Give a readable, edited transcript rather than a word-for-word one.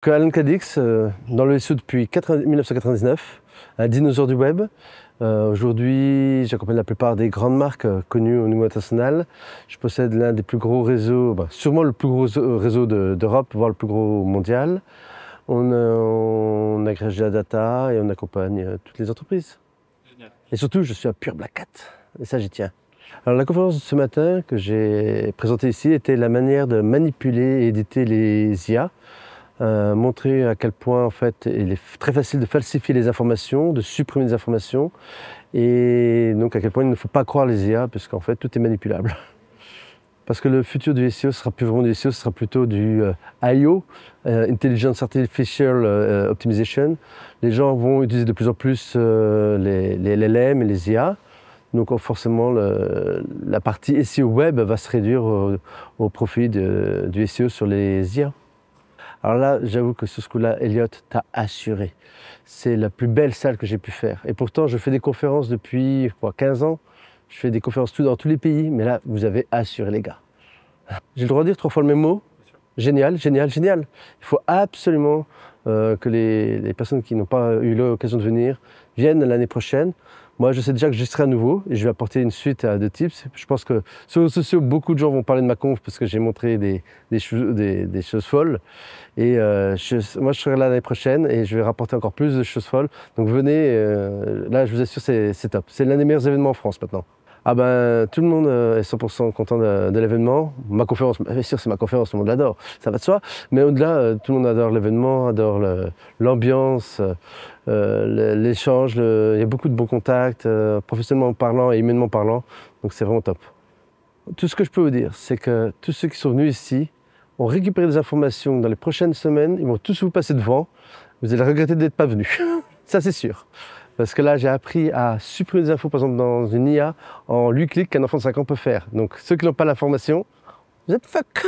Alan Cadix, dans le SEO depuis 1999, un dinosaure du web. Aujourd'hui, j'accompagne la plupart des grandes marques connues au niveau international. Je possède l'un des plus gros réseaux, sûrement le plus gros réseau d'Europe, voire le plus gros mondial. On agrège la data et on accompagne toutes les entreprises. Génial. Et surtout, je suis un pur Black Hat, et ça j'y tiens. Alors la conférence de ce matin que j'ai présentée ici était la manière de manipuler et éditer les IA. Montrer à quel point en fait il est très facile de falsifier les informations, de supprimer des informations, et donc à quel point il ne faut pas croire les IA, puisqu'en fait tout est manipulable. Parce que le futur du SEO, ce sera plus vraiment du SEO, ce sera plutôt du IO, Intelligence Artificial Optimization. Les gens vont utiliser de plus en plus les LLM et les IA. Donc forcément, la partie SEO web va se réduire au profit du SEO sur les IA. Alors là, j'avoue que sur ce coup-là, Elliott t'a assuré. C'est la plus belle salle que j'ai pu faire. Et pourtant, je fais des conférences depuis 15 ans. Je fais des conférences dans tous les pays, mais là, vous avez assuré les gars. J'ai le droit de dire 3 fois le même mot? Génial, génial, génial. Il faut absolument que les personnes qui n'ont pas eu l'occasion de venir viennent l'année prochaine. Moi, je sais déjà que je serai à nouveau et je vais apporter une suite de tips. Je pense que sur les réseaux sociaux, beaucoup de gens vont parler de ma conf parce que j'ai montré des choses folles. Et moi, je serai là l'année prochaine et je vais rapporter encore plus de choses folles. Donc venez, là, je vous assure, c'est top. C'est l'un des meilleurs événements en France maintenant. Ah ben, tout le monde est 100% content de l'événement. Ma conférence, bien sûr, c'est ma conférence, tout le monde l'adore, ça va de soi. Mais au-delà, tout le monde adore l'événement, adore l'ambiance, l'échange. Il y a beaucoup de bons contacts, professionnellement parlant et humainement parlant. Donc c'est vraiment top. Tout ce que je peux vous dire, c'est que tous ceux qui sont venus ici ont récupéré des informations dans les prochaines semaines. Ils vont tous vous passer devant. Vous allez regretter d'être pas venus. Ça, c'est sûr. Parce que là, j'ai appris à supprimer des infos, par exemple, dans une IA, en 8 clics qu'un enfant de 5 ans peut faire. Donc, ceux qui n'ont pas l'information, vous êtes fuck.